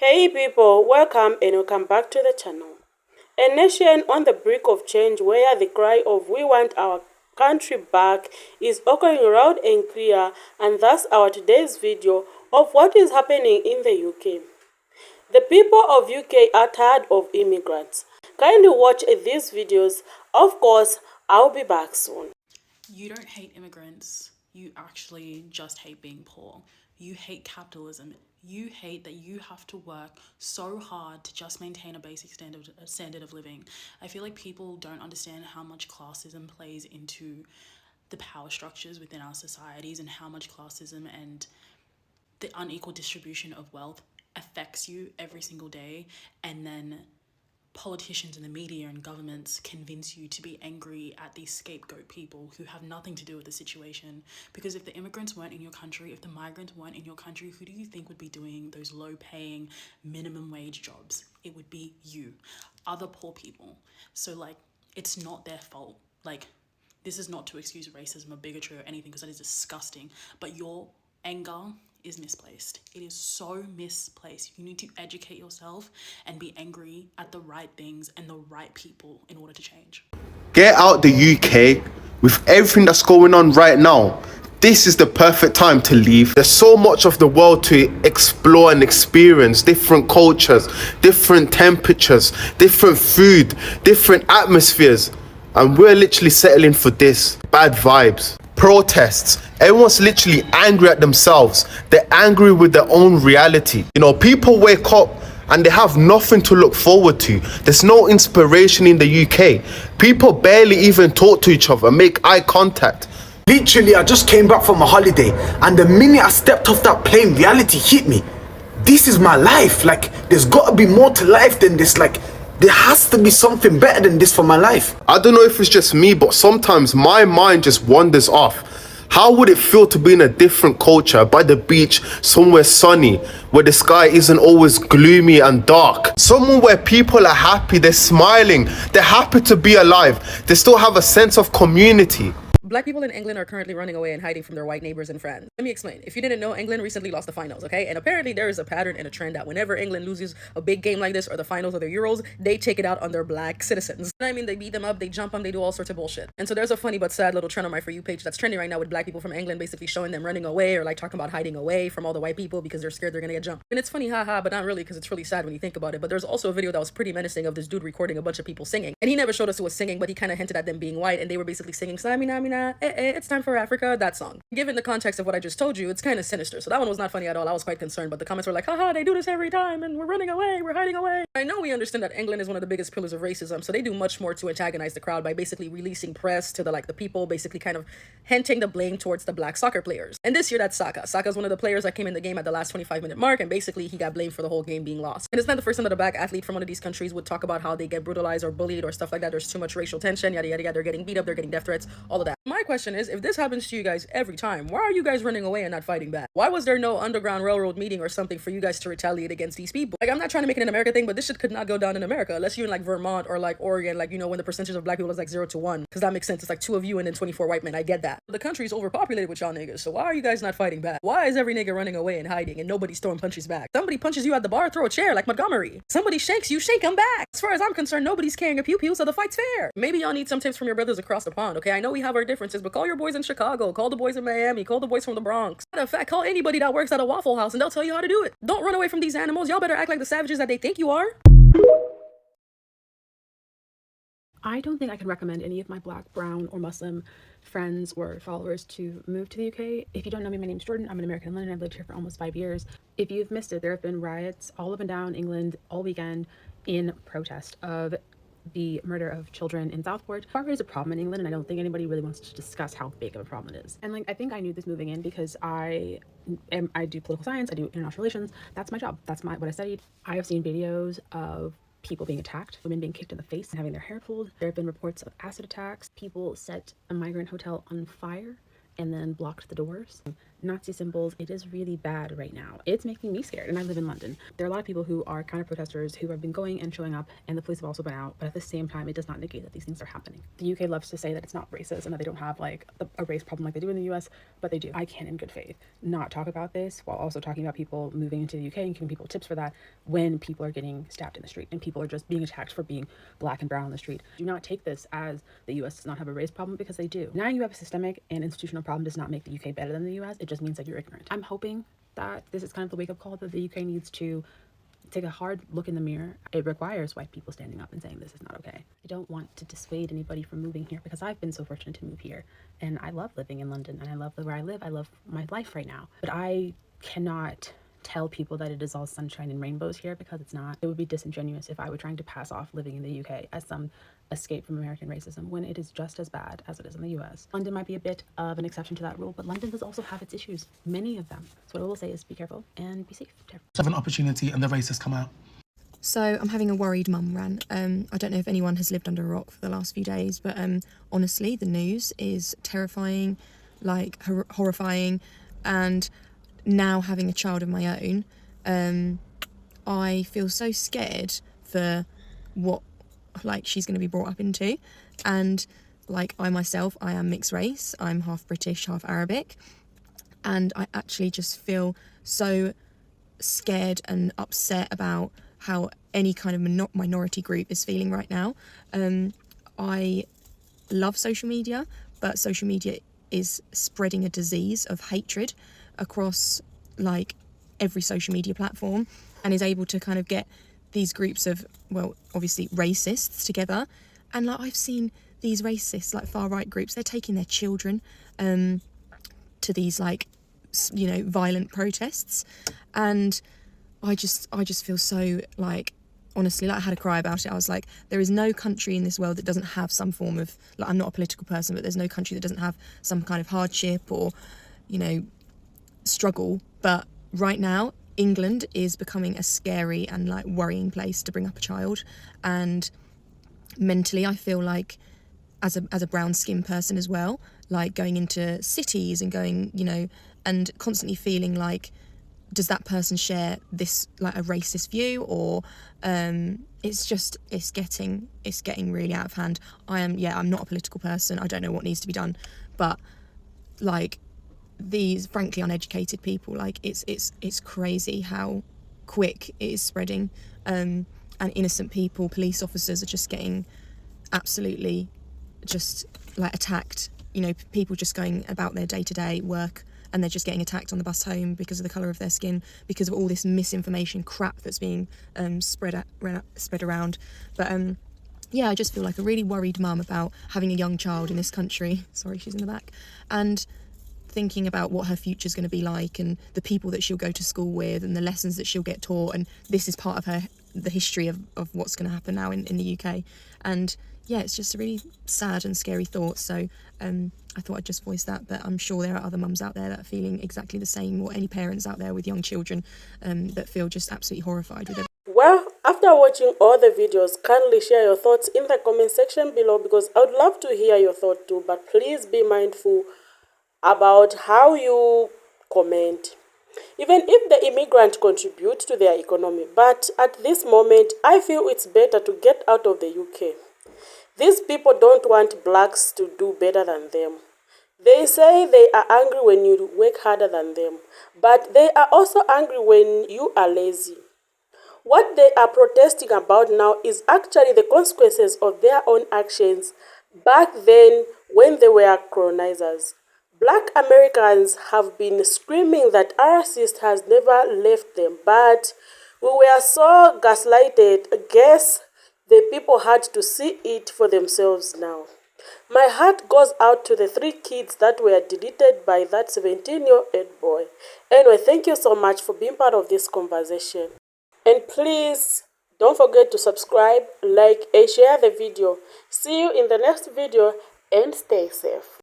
Hey people, welcome back to the channel. A nation on the brink of change where the cry of we want our country back is echoing loud and clear, and thus our today's video of what is happening in the UK. The people of UK are tired of immigrants. Kindly watch these videos. Of course, I'll be back soon. You don't hate immigrants. You actually just hate being poor. You hate capitalism. You hate that you have to work so hard to just maintain a basic standard of living. I feel like people don't understand how much classism plays into the power structures within our societies and how much classism and the unequal distribution of wealth affects you every single day. And then politicians and the media and governments convince you to be angry at these scapegoat people who have nothing to do with the situation. Because if the immigrants weren't in your country, if the migrants weren't in your country, who do you think would be doing those low paying minimum wage jobs? It would be you, other poor people. So like, it's not their fault. Like, this is not to excuse racism or bigotry or anything, because that is disgusting, but your anger is misplaced. It is so misplaced. You need to educate yourself and be angry at the right things and the right people in order to change. Get out the UK. With everything that's going on right now, this is the perfect time to leave. There's so much of the world to explore and experience. Different cultures, different temperatures, different food, different atmospheres. And we're literally settling for this. Bad vibes, protests. Everyone's literally angry at themselves. They're angry with their own reality. You know, people wake up and they have nothing to look forward to. There's no inspiration in the UK. People barely even talk to each other, make eye contact. Literally, I just came back from a holiday, and the minute I stepped off that plane, reality hit me. This is my life. Like, there's got to be more to life than this. Like, there has to be something better than this for my life. I don't know if it's just me, but sometimes my mind just wanders off. How would it feel to be in a different culture, by the beach, somewhere sunny, where the sky isn't always gloomy and dark? Somewhere where people are happy, they're smiling, they're happy to be alive, they still have a sense of community. Black people in England are currently running away and hiding from their white neighbors and friends. Let me explain. If you didn't know, England recently lost the finals, okay? And apparently there is a pattern and a trend that whenever England loses a big game like this, or the finals or the Euros, they take it out on their black citizens. I mean, they beat them up, they jump them, they do all sorts of bullshit. And so there's a funny but sad little trend on my For You page that's trending right now with black people from England basically showing them running away, or like talking about hiding away from all the white people because they're scared they're gonna get jumped. And it's funny, haha, but not really, because it's really sad when you think about it. But there's also a video that was pretty menacing of this dude recording a bunch of people singing. And he never showed us who was singing, but he kind of hinted at them being white, and they were basically singing Samina Mina, it's time for Africa, that song. Given the context of what I just told you, it's kind of sinister. So that one was not funny at all. I was quite concerned, but the comments were like, haha, they do this every time and we're running away, we're hiding away. I know we understand that England is one of the biggest pillars of racism, so they do much more to antagonize the crowd by basically releasing press to the people, basically kind of hinting the blame towards the black soccer players. And this year that's Saka. Saka's one of the players that came in the game at the last 25-minute mark, and basically he got blamed for the whole game being lost. And it's not the first time that a black athlete from one of these countries would talk about how they get brutalized or bullied or stuff like that. There's too much racial tension, yada yada yada, they're getting beat up, they're getting death threats, all of that. My question is, if this happens to you guys every time, why are you guys running away and not fighting back? Why was there no Underground Railroad meeting or something for you guys to retaliate against these people? Like, I'm not trying to make it an America thing, but this shit could not go down in America unless you're in like Vermont or like Oregon, like, you know, when the percentage of black people is like 0 to 1, because that makes sense. It's like 2 of you and then 24 white men. I get that. But the country's overpopulated with y'all niggas, so why are you guys not fighting back? Why is every nigga running away and hiding and nobody's throwing punches back? Somebody punches you at the bar, throw a chair like Montgomery. Somebody shanks you, shake them back. As far as I'm concerned, nobody's carrying a pew-pew, so the fight's fair. Maybe y'all need some tips from your brothers across the pond, okay? I know we have our differences, but call your boys in Chicago, call the boys in Miami, call the boys from the Bronx. Matter of fact, call anybody that works at a Waffle House and they'll tell you how to do it. Don't run away from these animals. Y'all better act like the savages that they think you are. I don't think I can recommend any of my black, brown, or Muslim friends or followers to move to the UK. If you don't know me, my name's Jordan. I'm an American in London. I've lived here for almost 5 years. If you've missed it, there have been riots all up and down England all weekend in protest of the murder of children in Southport. Poverty is a problem in England, and I don't think anybody really wants to discuss how big of a problem it is. And like, I think I knew this moving in because I do political science, I do international relations. That's my job. That's what I studied. I have seen videos of people being attacked, women being kicked in the face and having their hair pulled. There have been reports of acid attacks. People set a migrant hotel on fire and then blocked the doors. Nazi symbols. It is really bad right now. It's making me scared, and I live in London. There are a lot of people who are counter protesters who have been going and showing up, and the police have also been out, but at the same time, it does not negate that these things are happening. The UK loves to say that it's not racist and that they don't have like a race problem like they do in the US, but they do. I can, in good faith, not talk about this while also talking about people moving into the UK and giving people tips for that when people are getting stabbed in the street and people are just being attacked for being black and brown on the street. Do not take this as the US does not have a race problem, because they do. Now you have a systemic and institutional problem does not make the UK better than the US. It just means that you're ignorant. I'm hoping that this is kind of the wake-up call that the UK needs to take a hard look in the mirror. It requires white people standing up and saying this is not okay. I don't want to dissuade anybody from moving here, because I've been so fortunate to move here and I love living in London and I love where I live. I love my life right now, but I cannot tell people that it is all sunshine and rainbows here, because it's not. It would be disingenuous if I were trying to pass off living in the UK as some escape from American racism when it is just as bad as it is in the US. London might be a bit of an exception to that rule, but London does also have its issues, many of them. So what I will say is be careful and be safe. Have an opportunity and the racists come out. So I'm having a worried mum rant. I don't know if anyone has lived under a rock for the last few days, but honestly, the news is terrifying, like horrifying, and now having a child of my own, I feel so scared for what like she's going to be brought up into. And like I myself, I am mixed race. I'm half British, half Arabic, and I actually just feel so scared and upset about how any kind of minority group is feeling right now. I love social media, but social media is spreading a disease of hatred across like every social media platform, and is able to kind of get these groups of, well, obviously racists together. And like I've seen these racists, like far right groups, they're taking their children to these like, you know, violent protests. And I just feel so like, honestly, like I had a cry about it. I was like, there is no country in this world that doesn't have some form of, like, I'm not a political person, but there's no country that doesn't have some kind of hardship or, you know, struggle. But right now, England is becoming a scary and like worrying place to bring up a child. And mentally, I feel like as a brown skinned person as well, like going into cities and going, you know, and constantly feeling like, does that person share this like a racist view, or it's getting really out of hand. I'm not a political person. I don't know what needs to be done, but like these frankly uneducated people, like it's crazy how quick it is spreading, and innocent people, police officers are just getting absolutely just like attacked. You know, people just going about their day-to-day work and they're just getting attacked on the bus home because of the colour of their skin, because of all this misinformation crap that's being spread around. But yeah, I just feel like a really worried mum about having a young child in this country. Sorry, she's in the back. And thinking about what her future's going to be like, and the people that she'll go to school with, and the lessons that she'll get taught. And this is part of the history of what's going to happen now in the UK. And yeah, it's just a really sad and scary thought. So I thought I'd just voice that, but I'm sure there are other mums out there that are feeling exactly the same, or any parents out there with young children that feel just absolutely horrified with it. Well, after watching all the videos, kindly share your thoughts in the comment section below, because I would love to hear your thought too, but please be mindful about how you comment. Even if the immigrant contribute to their economy, but at this moment, I feel it's better to get out of the UK. These people don't want blacks to do better than them. They say they are angry when you work harder than them, but they are also angry when you are lazy. What they are protesting about now is actually the consequences of their own actions back then when they were colonizers. Black Americans have been screaming that racist has never left them, but we were so gaslighted. I guess the people had to see it for themselves now. My heart goes out to the 3 kids that were deleted by that 17-year-old boy. Anyway, thank you so much for being part of this conversation. And please don't forget to subscribe, like, and share the video. See you in the next video, and stay safe.